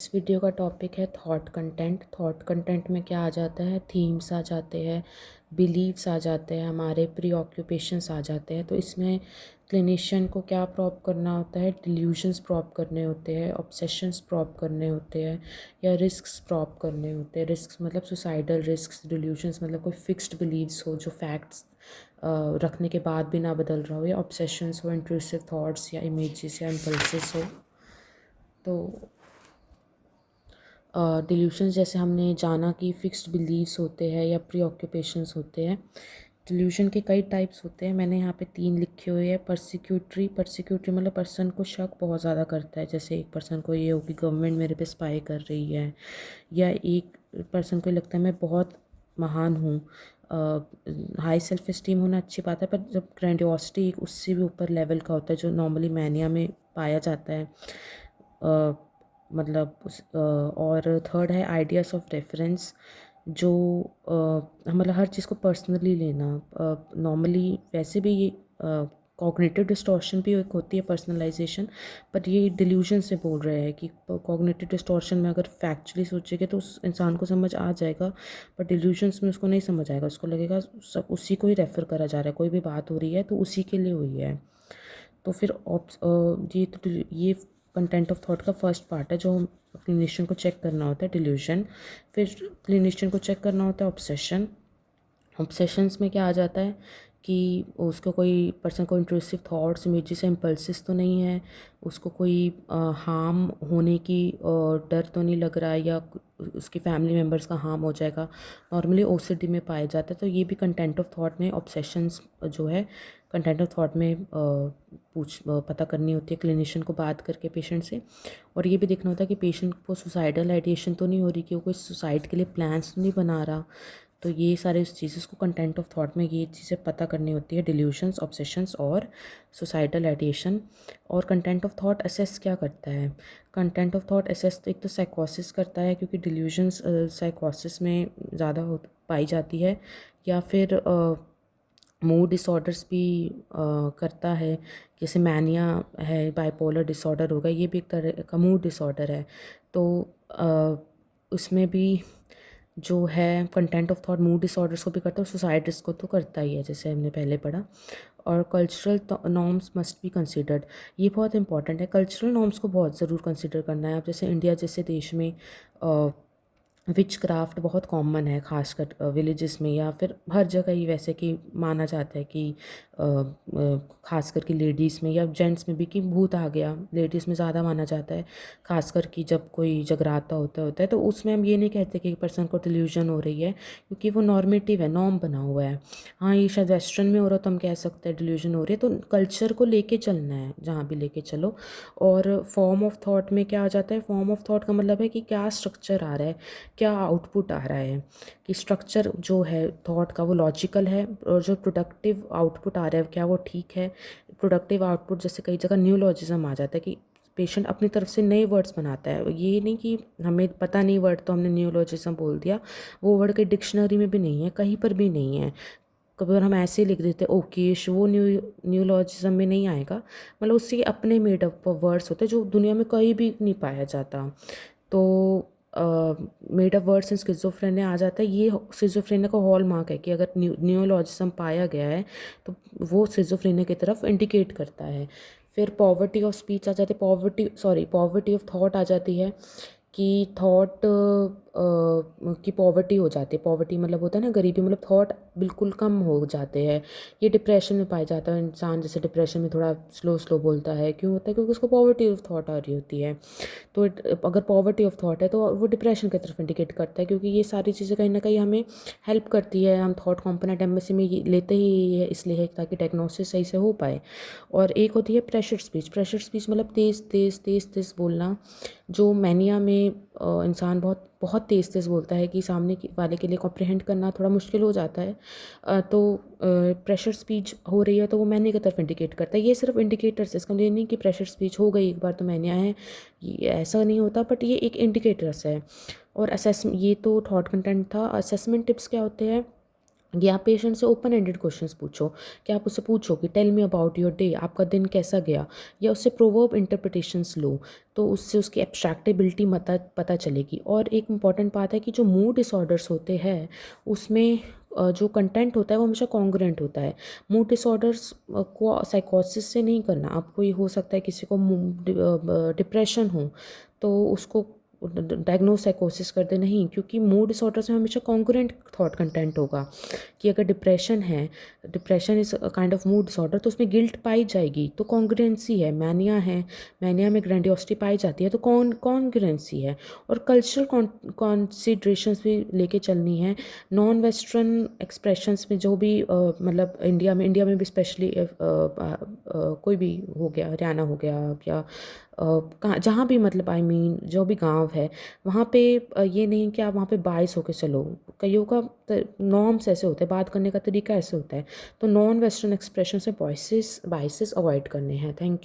इस वीडियो का टॉपिक है थॉट कंटेंट। थॉट कंटेंट में क्या आ जाता है, थीम्स आ जाते हैं, बिलीव्स आ जाते हैं, हमारे प्री ऑक्यूपेशंस आ जाते हैं। तो इसमें क्लिनिशियन को क्या प्रॉप करना होता है, डिल्यूजन्स प्रॉप करने होते हैं, ऑब्सेशंस प्रॉप करने होते हैं, या रिस्क्स प्रॉप करने होते हैं। रिस्क्स मतलब सुसाइडल रिस्क्स, डिल्यूजन्स मतलब कोई फिक्स्ड बिलीव्स हो जो फैक्ट्स रखने के बाद भी ना बदल रहा हो, या ऑब्सेशंस हो, इंट्रूसिव थॉट्स या इमेजेस या इम्पल्सेस हो। तो डिल्यूशंस जैसे हमने जाना कि फ़िक्स्ड बिलीव्स होते हैं या प्री ऑक्यूपेशंस होते हैं। डिल्यूशन के कई टाइप्स होते हैं, मैंने यहाँ पे 3 लिखे हुए हैं। परसिक्यूटरी मतलब पर्सन को शक बहुत ज़्यादा करता है। जैसे एक पर्सन को ये हो कि गवर्नमेंट मेरे पे स्पाई कर रही है, या एक पर्सन को लगता है मैं बहुत महान हूँ। हाई सेल्फ इस्टीम होना अच्छी बात है, पर जब ग्रैंडियोसिटी एक उससे भी ऊपर लेवल का होता है जो नॉर्मली मैनिया में पाया जाता है। और थर्ड है आइडियाज़ ऑफ रेफरेंस, जो मतलब हर चीज़ को पर्सनली लेना। नॉर्मली वैसे भी ये कॉग्निटिव डिस्टॉर्शन भी एक होती है, पर्सनलाइजेशन, पर ये डिल्यूजन से बोल रहे हैं कि कॉग्निटिव डिस्टॉर्शन में अगर फैक्चुअली सोचेंगे तो उस इंसान को समझ आ जाएगा, पर डिल्यूजन्स में उसको नहीं समझ आएगा। उसको लगेगा सब उसी को ही रेफ़र करा जा रहा है, कोई भी बात हो रही है तो उसी के लिए हुई है। तो फिर ये कंटेंट ऑफ थॉट का फर्स्ट पार्ट है जो क्लिनिशियन को चेक करना होता है, डिल्यूजन। फिर क्लिनिशियन को चेक करना होता है ऑब्सेशन। ऑब्सेशंस में क्या आ जाता है कि उसको कोई पर्सन को इंट्रूसिव थॉट्स, इमेजेस या इम्पल्सिस तो नहीं है, उसको कोई हार्म होने की डर तो नहीं लग रहा है, या उसकी फैमिली मेम्बर्स का हार्म हो जाएगा। नॉर्मली ओसीडी में पाया जाता है। तो ये भी कंटेंट ऑफ थॉट में ऑब्सेशंस जो है कंटेंट ऑफ थॉट में पता करनी होती है क्लिनिशियन को बात करके पेशेंट से। और ये भी देखना होता है कि पेशेंट को सुसाइडल आइडिएशन तो नहीं हो रही, कि वो कोई सुसाइड के लिए प्लान्स तो नहीं बना रहा। तो ये सारे चीज़ें को कंटेंट ऑफ थॉट में ये चीज़ें पता करनी होती है, डिल्यूशंस, ऑब्सेशंस और सुसाइडल आइडिएशन। और कंटेंट ऑफ थॉट असेस क्या करता है, कंटेंट ऑफ थॉट असेस तो एक तो साइकोसिस करता है, क्योंकि डिल्यूशंस साइकोसिस में ज़्यादा पाई जाती है, या फिर मूड डिसऑर्डर्स भी करता है। जैसे मैनिया है, बाइपोलर डिसऑर्डर होगा, ये भी एक तरह का मूड डिसऑर्डर है। तो उसमें भी जो है content of thought mood disorders को भी करता है और सुसाइड रिस्क को तो करता ही है, जैसे हमने पहले पढ़ा। और cultural norms must be considered, ये बहुत इंपॉर्टेंट है। कल्चरल नॉर्म्स को बहुत ज़रूर कंसिडर करना है। अब जैसे इंडिया जैसे देश में विच क्राफ्ट बहुत कॉमन है, खासकर विलेजेस में, या फिर हर जगह ही वैसे कि माना जाता है कि खासकर कि लेडीज़ में या जेंट्स में भी कि भूत आ गया, लेडीज़ में ज़्यादा माना जाता है। खासकर कि जब कोई जगराता होता है तो उसमें हम ये नहीं कहते कि पर्सन को डिल्यूजन हो रही है, क्योंकि वो नॉर्मेटिव है, नॉर्म बना हुआ है। हाँ, ये शायद वेस्टर्न में हो रहा तो हम कह सकते हैं डिल्यूजन हो रही है। तो कल्चर को लेके चलना है जहाँ भी लेके चलो। और फॉर्म ऑफ थॉट में क्या आ जाता है, फॉर्म ऑफ थॉट का मतलब है कि क्या स्ट्रक्चर आ रहा है, क्या आउटपुट आ रहा है, कि स्ट्रक्चर जो है थॉट का वो लॉजिकल है, और जो प्रोडक्टिव आउटपुट आ रहा है क्या वो ठीक है। प्रोडक्टिव आउटपुट जैसे कई जगह न्यूलॉजिज्म आ जाता है कि पेशेंट अपनी तरफ से नए वर्ड्स बनाता है, ये नहीं कि हमें पता नहीं वर्ड तो हमने न्यूलॉजिज्म बोल दिया। वो वर्ड के डिक्शनरी में भी नहीं है, कहीं पर भी नहीं है। कभी बार हम ऐसे लिख देते हैं ओकेश, वो न्यूलॉजिज्म में नहीं आएगा। मतलब उससे अपने मेड अप वर्ड्स होते हैं जो दुनिया में कहीं भी नहीं पाया जाता। तो made up words in schizophrenia आ जाता है। ये स्किज़ोफ्रेनिया का हॉल मार्क है कि अगर न्यूरोलॉजिज्म पाया गया है तो वो स्किज़ोफ्रेनिया की तरफ इंडिकेट करता है। फिर पॉवर्टी ऑफ स्पीच आ जाती है, पॉवर्टी ऑफ थॉट आ जाती है, कि थॉट की पॉवर्टी हो जाती है। पॉवर्टी मतलब होता है ना गरीबी, मतलब थॉट बिल्कुल कम हो जाते हैं। ये डिप्रेशन में पाया जाता है। इंसान जैसे डिप्रेशन में थोड़ा स्लो स्लो बोलता है, क्यों होता है, क्योंकि उसको पॉवर्टी ऑफ थॉट आ रही होती है। तो अगर पॉवर्टी ऑफ थॉट है तो वो डिप्रेशन की तरफ इंडिकेट करता है, क्योंकि ये सारी चीज़ें कहीं ना कहीं हमें हेल्प करती है। हम थॉट कंपोनेंट एमएससी में ये लेते ही है इसलिए है ताकि डायग्नोसिस सही से हो पाए। और एक होती है प्रेशर स्पीच मतलब तेज़ तेज़ तेज़ तेज़ बोलना, जो मैनिया में इंसान बहुत बहुत तेज़ तेज़ बोलता है कि सामने वाले के लिए कॉम्प्रहेंड करना थोड़ा मुश्किल हो जाता है। तो प्रेशर स्पीच हो रही है तो वो मैनिया की तरफ इंडिकेट करता है। ये सिर्फ इंडिकेटर्स, इसका मतलब नहीं कि प्रेशर स्पीच हो गई एक बार तो मैनिया है, ये ऐसा नहीं होता, बट ये एक इंडिकेटर्स है। और ये तो थॉट कंटेंट था। असेसमेंट टिप्स क्या होते हैं, या आप पेशेंट से ओपन एंडेड क्वेश्चंस पूछो, कि आप उससे पूछो कि tell me about your day, आपका दिन कैसा गया, या उससे प्रोवर्ब इंटरप्रिटेशंस लो, तो उससे उसकी एब्स्ट्रैक्टेबिलिटी पता पता चलेगी। और एक इम्पॉर्टेंट बात है कि जो मूड डिसऑर्डर्स होते हैं उसमें जो कंटेंट होता है वो हमेशा कॉन्ग्रुएंट होता है। मूड डिसऑर्डर्स को साइकोसिस से नहीं करना। आपको ये हो सकता है किसी को डिप्रेशन हो तो उसको डायग्नोज साइकोसिस कर दे, नहीं, क्योंकि मूड डिसऑर्डर्स में हमेशा कॉन्ग्रुएंट थॉट कंटेंट होगा। कि अगर डिप्रेशन है, depression is a kind of mood disorder, तो उसमें गिल्ट पाई जाएगी, तो कॉन्ग्रुएंसी है। मैनिया है, मैनिया में ग्रैंडियोसिटी पाई जाती है, तो कॉन्ग्रुएंसी है। और कल्चरल कॉन्सिडरेशंस भी लेके चलनी है। नॉन वेस्टर्न एक्सप्रेशंस में जो भी मतलब इंडिया में भी स्पेशली कोई भी हो गया, हरियाणा हो गया, या कहाँ जहाँ भी, मतलब आई मीन जो भी गांव है वहाँ पे ये नहीं कि आप वहाँ पे बाइस होके चलो। कईयों का नॉर्म्स ऐसे होते हैं, बात करने का तरीका ऐसे होता है। तो नॉन वेस्टर्न एक्सप्रेशन से बाइसेस अवॉइड करने हैं। Thank you.